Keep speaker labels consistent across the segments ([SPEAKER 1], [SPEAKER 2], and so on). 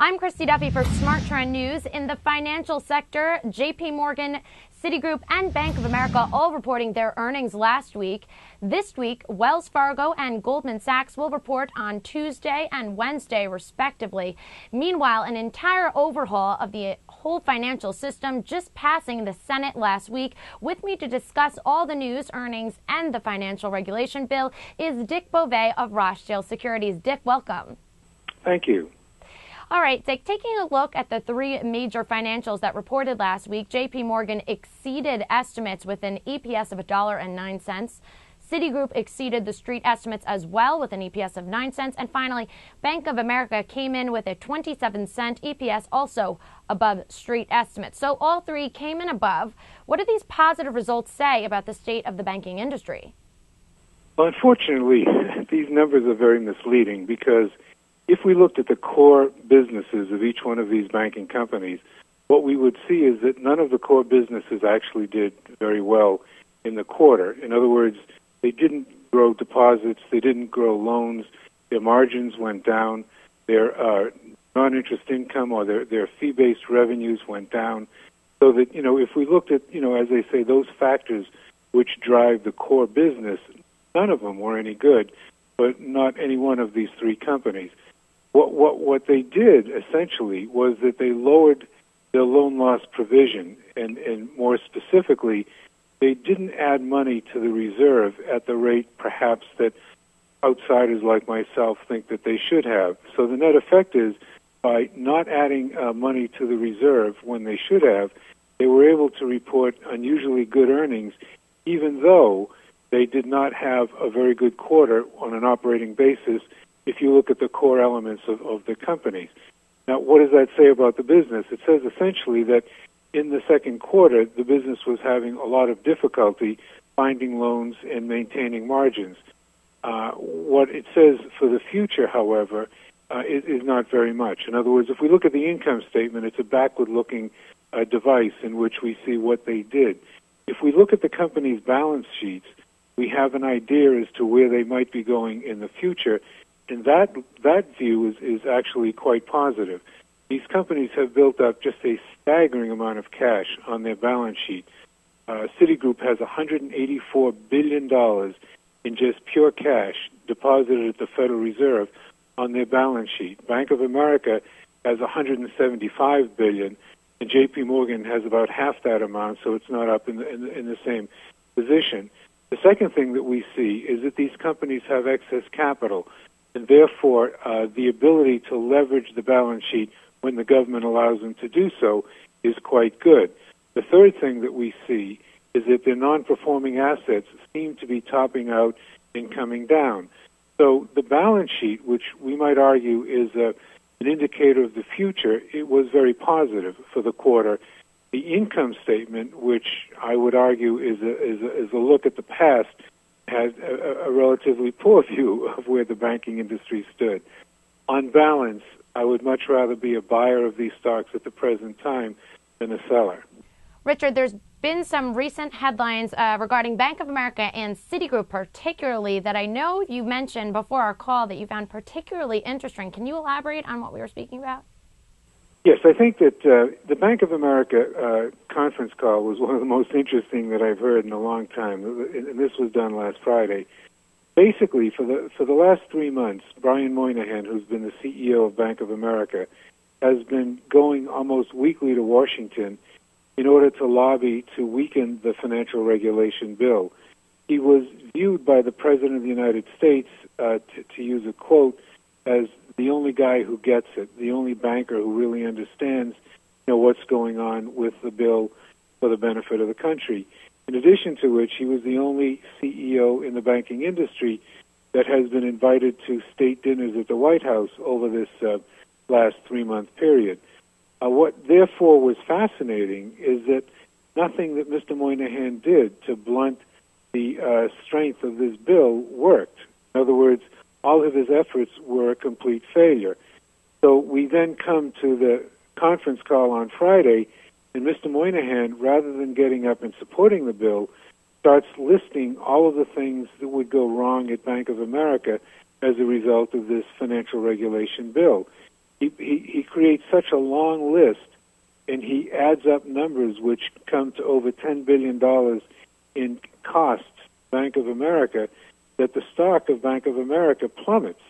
[SPEAKER 1] I'm Christy Duffy for Smart Trend News. In the financial sector, J.P. Morgan, Citigroup, and Bank of America all reporting their earnings last week. This week, Wells Fargo and Goldman Sachs will report on Tuesday and Wednesday, respectively. Meanwhile, an entire overhaul of the whole financial system just passing the Senate last week. With me to discuss all the news, earnings, and the financial regulation bill is Dick Bove of Rochdale Securities. Dick, welcome.
[SPEAKER 2] Thank you.
[SPEAKER 1] All right, Dick, taking a look at the three major financials that reported last week, J.P. Morgan exceeded estimates with an EPS of $1.09. Citigroup exceeded the street estimates as well with an EPS of 9 cents. And finally, Bank of America came in with a 27-cent EPS, also above street estimates. So all three came in above. What do these positive results say about the state of the banking industry?
[SPEAKER 2] Well, unfortunately, these numbers are very misleading because if we looked at the core businesses of each one of these banking companies, what we would see is that none of the core businesses actually did very well in the quarter. In other words, they didn't grow deposits, they didn't grow loans, their margins went down, their non-interest income or their fee-based revenues went down. So that, if we looked at, as they say, those factors which drive the core business, none of them were any good, but not any one of these three companies. What they did essentially was that they lowered their loan loss provision, and more specifically, they didn't add money to the reserve at the rate perhaps that outsiders like myself think that they should have. So the net effect is by not adding money to the reserve when they should have, they were able to report unusually good earnings, even though they did not have a very good quarter on an operating basis if you look at the core elements of the companies. Now, what does that say about the business? It says essentially that in the second quarter, the business was having a lot of difficulty finding loans and maintaining margins. What it says for the future, however, is not very much. In other words, if we look at the income statement, it's a backward-looking device in which we see what they did. If we look at the company's balance sheets, we have an idea as to where they might be going in the future, and that view is actually quite positive. These companies have built up just a staggering amount of cash on their balance sheet. Citigroup has $184 billion in just pure cash deposited at the Federal Reserve on their balance sheet. Bank of America has $175 billion, and J.P. Morgan has about half that amount, so it's not up in the same position. The second thing that we see is that these companies have excess capital, and therefore the ability to leverage the balance sheet when the government allows them to do so is quite good. The third thing that we see is that their non-performing assets seem to be topping out and coming down. So the balance sheet, which we might argue is an indicator of the future, it was very positive for the quarter. The income statement, which I would argue is a look at the past, has a relatively poor view of where the banking industry stood. On balance, I would much rather be a buyer of these stocks at the present time than a seller.
[SPEAKER 1] Richard, there's been some recent headlines regarding Bank of America and Citigroup particularly that I know you mentioned before our call that you found particularly interesting. Can you elaborate on what we were speaking about?
[SPEAKER 2] Yes, I think that the Bank of America conference call was one of the most interesting that I've heard in a long time, and this was done last Friday. Basically, for the last 3 months, Brian Moynihan, who's been the CEO of Bank of America, has been going almost weekly to Washington in order to lobby to weaken the financial regulation bill. He was viewed by the President of the United States, to use a quote, as the only guy who gets it, the only banker who really understands, what's going on with the bill for the benefit of the country. In addition to which, he was the only CEO in the banking industry that has been invited to state dinners at the White House over this last 3-month period. What therefore was fascinating is that nothing that Mr. Moynihan did to blunt the strength of this bill worked. In other words, all of his efforts were a complete failure. So we then come to the conference call on Friday, and Mr. Moynihan, rather than getting up and supporting the bill, starts listing all of the things that would go wrong at Bank of America as a result of this financial regulation bill. he creates such a long list, and he adds up numbers which come to over $10 billion in costs, Bank of America, that the stock of Bank of America plummets.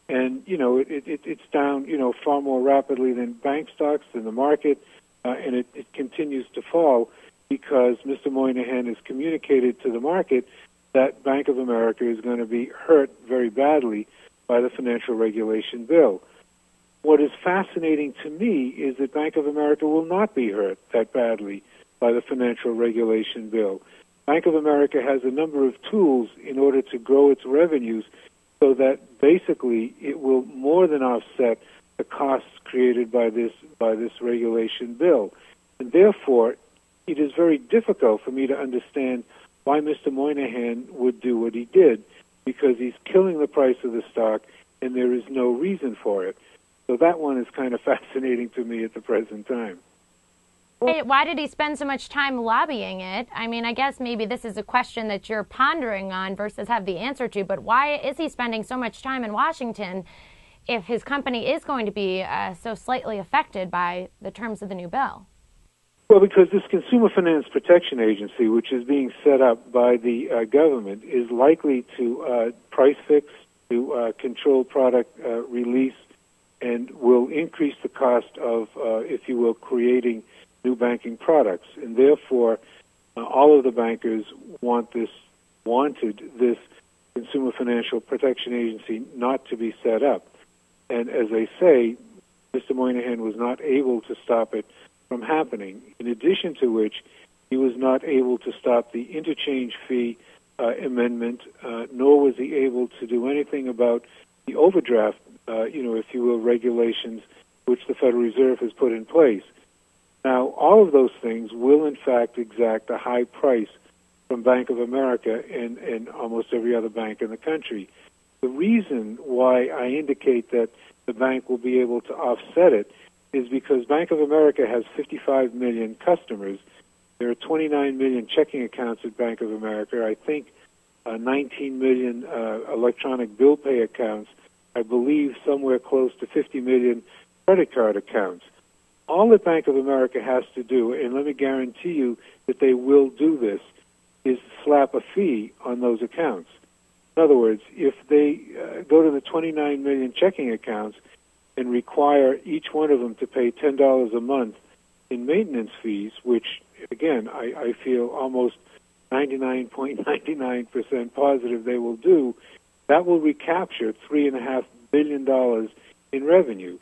[SPEAKER 2] And, it's down, far more rapidly than bank stocks, than the market, and it continues to fall because Mr. Moynihan has communicated to the market that Bank of America is going to be hurt very badly by the financial regulation bill. What is fascinating to me is that Bank of America will not be hurt that badly by the financial regulation bill. Bank of America has a number of tools in order to grow its revenues so that basically it will more than offset the costs created by this regulation bill. And therefore, it is very difficult for me to understand why Mr. Moynihan would do what he did, because he's killing the price of the stock and there is no reason for it. So that one is kind of fascinating to me at the present time.
[SPEAKER 1] Why did he spend so much time lobbying it? I mean, I guess maybe this is a question that you're pondering on versus have the answer to, but why is he spending so much time in Washington if his company is going to be so slightly affected by the terms of the new bill?
[SPEAKER 2] Well, because this Consumer Finance Protection Agency, which is being set up by the government, is likely to price fix, to control product release, and will increase the cost of, if you will, creating new banking products. And therefore, all of the bankers wanted this Consumer Financial Protection Agency not to be set up. And as I say, Mr. Moynihan was not able to stop it from happening, in addition to which he was not able to stop the interchange fee amendment, nor was he able to do anything about the overdraft, if you will, regulations which the Federal Reserve has put in place. Now, all of those things will, in fact, exact a high price from Bank of America and almost every other bank in the country. The reason why I indicate that the bank will be able to offset it is because Bank of America has 55 million customers. There are 29 million checking accounts at Bank of America. I think 19 million electronic bill pay accounts. I believe somewhere close to 50 million credit card accounts. All that Bank of America has to do, and let me guarantee you that they will do this, is slap a fee on those accounts. In other words, if they go to the 29 million checking accounts and require each one of them to pay $10 a month in maintenance fees, which, again, I feel almost 99.99% positive they will do, that will recapture $3.5 billion in revenue.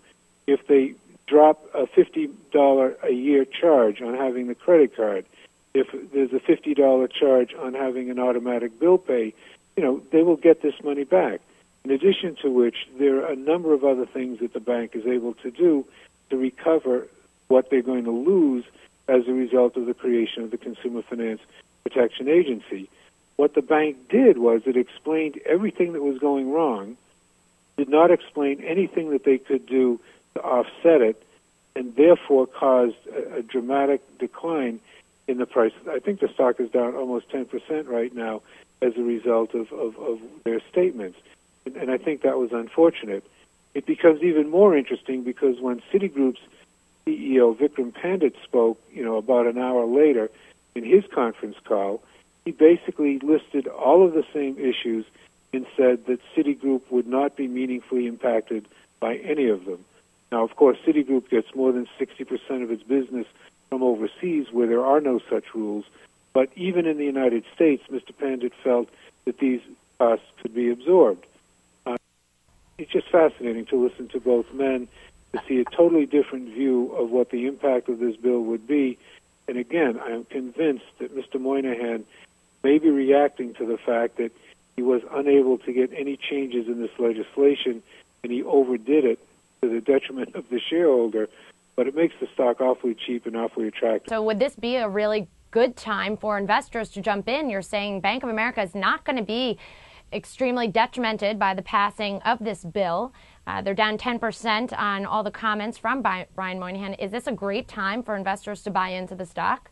[SPEAKER 2] If they drop a $50 a year charge on having the credit card, if there's a $50 charge on having an automatic bill pay, they will get this money back. In addition to which, there are a number of other things that the bank is able to do to recover what they're going to lose as a result of the creation of the Consumer Finance Protection Agency. What the bank did was it explained everything that was going wrong, did not explain anything that they could do to offset it, and therefore caused a dramatic decline in the price. I think the stock is down almost 10% right now as a result of their statements. And I think that was unfortunate. It becomes even more interesting because when Citigroup's CEO, Vikram Pandit, spoke, about an hour later in his conference call, he basically listed all of the same issues and said that Citigroup would not be meaningfully impacted by any of them. Now, of course, Citigroup gets more than 60% of its business from overseas where there are no such rules. But even in the United States, Mr. Pandit felt that these costs could be absorbed. It's just fascinating to listen to both men, to see a totally different view of what the impact of this bill would be. And again, I am convinced that Mr. Moynihan may be reacting to the fact that he was unable to get any changes in this legislation, and he overdid it to the detriment of the shareholder. But it makes the stock awfully cheap and awfully attractive.
[SPEAKER 1] So would this be a really good time for investors to jump in? You're saying Bank of America is not going to be extremely detrimented by the passing of this bill. They're down 10% on all the comments from Brian Moynihan. Is this a great time for investors to buy into the stock?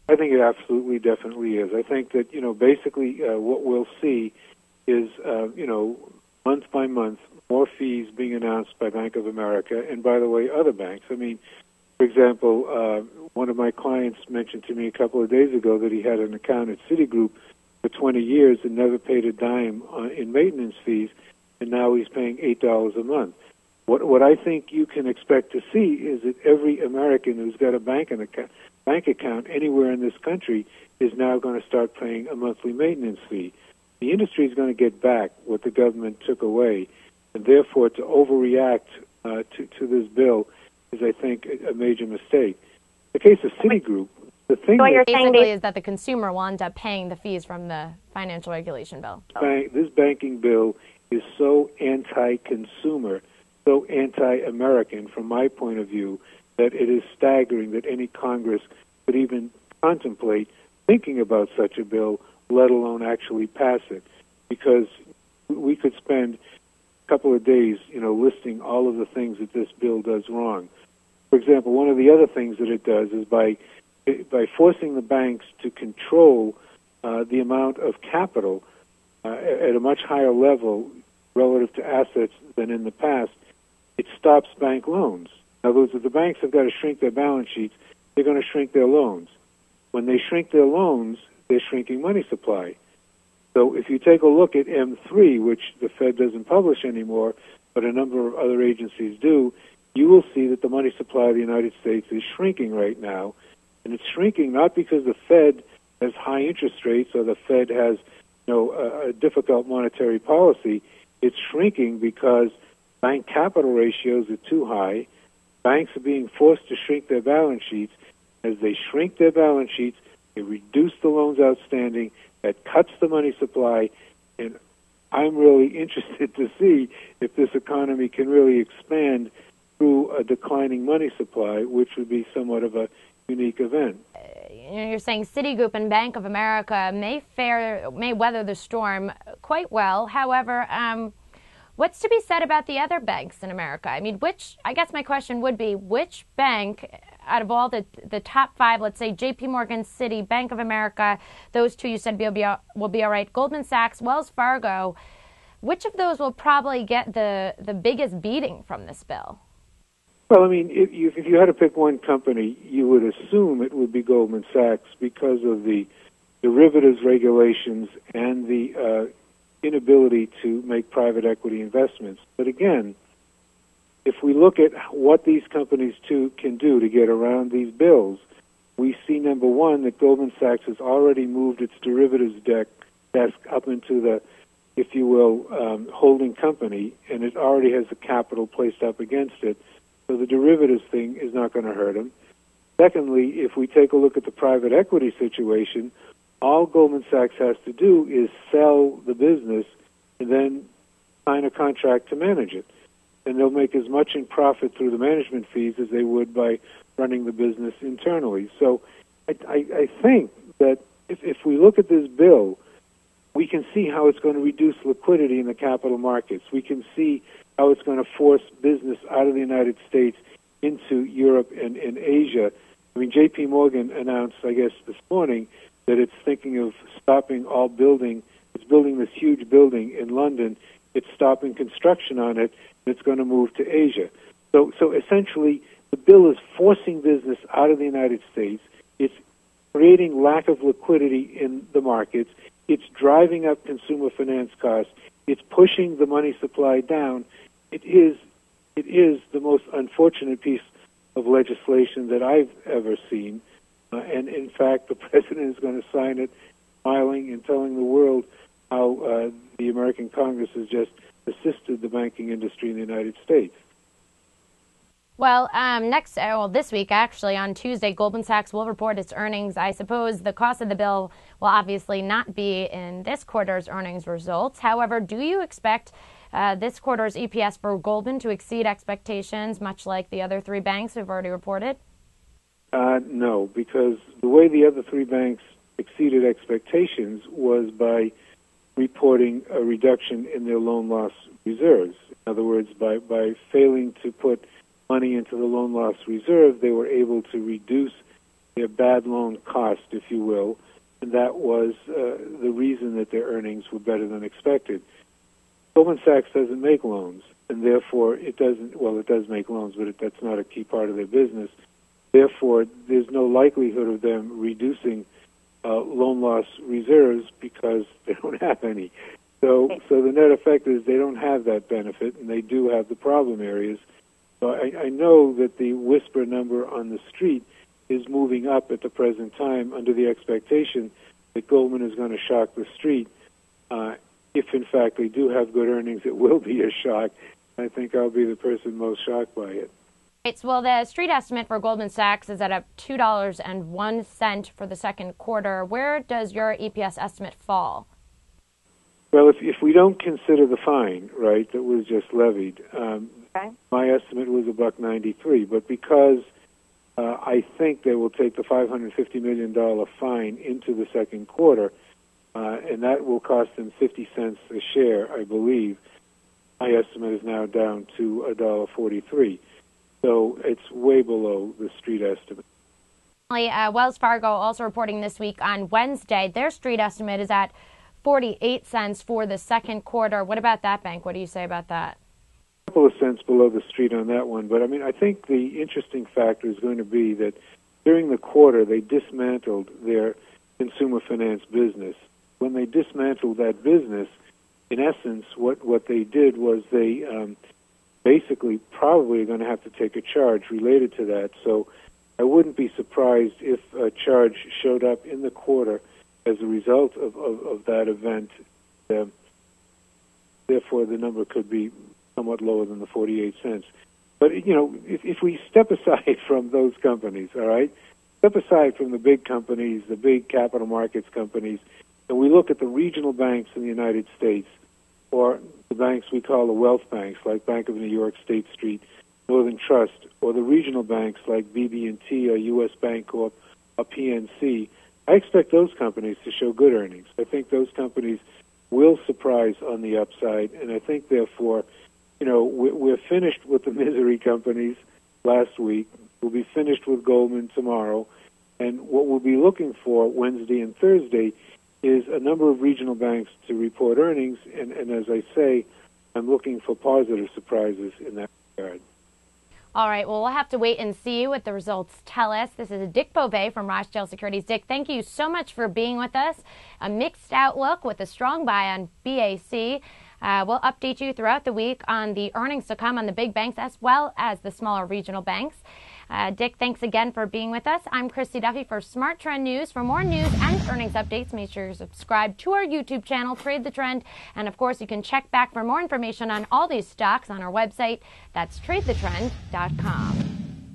[SPEAKER 2] I think it absolutely, definitely is. I think that, basically what we'll see is, month by month, more fees being announced by Bank of America and, by the way, other banks. I mean, for example, one of my clients mentioned to me a couple of days ago that he had an account at Citigroup for 20 years and never paid a dime in maintenance fees, and now he's paying $8 a month. What I think you can expect to see is that every American who's got a bank account anywhere in this country is now going to start paying a monthly maintenance fee. The industry is going to get back what the government took away, and therefore to overreact to this bill is, I think, a major mistake. The case of Citigroup, the thing
[SPEAKER 1] so what you're saying is that the consumer will end up paying the fees from the financial regulation bill.
[SPEAKER 2] This banking bill is so anti-consumer, so anti-American from my point of view, that it is staggering that any Congress could even contemplate thinking about such a bill, let alone actually pass it. Because we could spend a couple of days, listing all of the things that this bill does wrong. For example, one of the other things that it does is by forcing the banks to control the amount of capital at a much higher level relative to assets than in the past, it stops bank loans. In other words, if the banks have got to shrink their balance sheets, they're going to shrink their loans. When they shrink their loans, they're shrinking money supply. So if you take a look at M3, which the Fed doesn't publish anymore, but a number of other agencies do, you will see that the money supply of the United States is shrinking right now. And it's shrinking not because the Fed has high interest rates or the Fed has a difficult monetary policy. It's shrinking because bank capital ratios are too high. Banks are being forced to shrink their balance sheets. As they shrink their balance sheets, they reduce the loans outstanding. That cuts the money supply. And I'm really interested to see if this economy can really expand through a declining money supply, which would be somewhat of a unique event.
[SPEAKER 1] You're saying Citigroup and Bank of America may weather the storm quite well. However, what's to be said about the other banks in America? I mean, I guess my question would be, which bank out of all the top five, let's say JP Morgan, Citi, Bank of America, those two you said will be all right, Goldman Sachs, Wells Fargo, which of those will probably get the biggest beating from this bill?
[SPEAKER 2] Well, I mean, if you had to pick one company, you would assume it would be Goldman Sachs because of the derivatives regulations and the inability to make private equity investments. But again, if we look at what these companies can do to get around these bills, we see, number one, that Goldman Sachs has already moved its derivatives desk up into the, if you will, holding company, and it already has the capital placed up against it. So the derivatives thing is not going to hurt them. Secondly, if we take a look at the private equity situation, all Goldman Sachs has to do is sell the business and then sign a contract to manage it. And they'll make as much in profit through the management fees as they would by running the business internally. So I think that if we look at this bill, we can see how it's going to reduce liquidity in the capital markets. We can see how it's going to force business out of the United States into Europe and Asia. I mean, J.P. Morgan announced, I guess, this morning that it's thinking of stopping all building. It's building this huge building in London. It's stopping construction on it, and it's going to move to Asia. So essentially, the bill is forcing business out of the United States. It's creating lack of liquidity in the markets. It's driving up consumer finance costs. It's pushing the money supply down. It is the most unfortunate piece of legislation that I've ever seen. And in fact, the president is going to sign it, smiling and telling the world how the American Congress has just assisted the banking industry in the United States.
[SPEAKER 1] Well, this week, actually, on Tuesday, Goldman Sachs will report its earnings. I suppose the cost of the bill will obviously not be in this quarter's earnings results. However, do you expect this quarter's EPS for Goldman to exceed expectations, much like the other three banks who've already reported?
[SPEAKER 2] No, because the way the other three banks exceeded expectations was by reporting a reduction in their loan loss reserves. In other words, by failing to put money into the loan loss reserve, they were able to reduce their bad loan cost, if you will, and that was the reason that their earnings were better than expected. Goldman Sachs doesn't make loans, and therefore it doesn't. Well, it does make loans, but that's not a key part of their business. Therefore, there's no likelihood of them reducing loan loss reserves because they don't have any. So the net effect is they don't have that benefit, and they do have the problem areas. So I know that the whisper number on the street is moving up at the present time under the expectation that Goldman is going to shock the street. If, in fact, they do have good earnings, it will be a shock. I think I'll be the person most shocked by it.
[SPEAKER 1] Right, well, the street estimate for Goldman Sachs is at $2.01 for the second quarter. Where does your EPS estimate fall?
[SPEAKER 2] Well, if we don't consider the fine, right, that was just levied, my estimate was $1.93. But because I think they will take the $550 million fine into the second quarter, and that will cost them 50 cents a share, I believe, my estimate is now down to $1.43. So it's way below the street estimate.
[SPEAKER 1] Wells Fargo also reporting this week on Wednesday. Their street estimate is at 48 cents for the second quarter. What about that bank? What do you say about that?
[SPEAKER 2] A couple of cents below the street on that one. But, I mean, I think the interesting factor is going to be that during the quarter they dismantled their consumer finance business. When they dismantled that business, in essence, what they did was they basically probably are going to have to take a charge related to that. So I wouldn't be surprised if a charge showed up in the quarter as a result of that event. Therefore, the number could be somewhat lower than the 48 cents. But, you know, if we step aside from those companies, all right, step aside from the big companies, the big capital markets companies, and we look at the regional banks in the United States, or the banks we call the wealth banks, like Bank of New York, State Street, Northern Trust, or the regional banks like BB&T or U.S. Bancorp or PNC, I expect those companies to show good earnings. I think those companies will surprise on the upside, and I think, therefore, you know, we're finished with the misery companies last week. We'll be finished with Goldman tomorrow, and what we'll be looking for Wednesday and Thursday is a number of regional banks to report earnings, and as I say, I'm looking for positive surprises in that regard.
[SPEAKER 1] All right, well, we'll have to wait and see what the results tell us. This is Dick Bove from Rochdale Securities. Dick, thank you so much for being with us. A mixed outlook with a strong buy on BAC. We'll update you throughout the week on the earnings to come on the big banks as well as the smaller regional banks. Dick, thanks again for being with us. I'm Christy Duffy for Smart Trend News. For more news and earnings updates, make sure you subscribe to our YouTube channel, Trade the Trend. And, of course, you can check back for more information on all these stocks on our website. That's tradethetrend.com.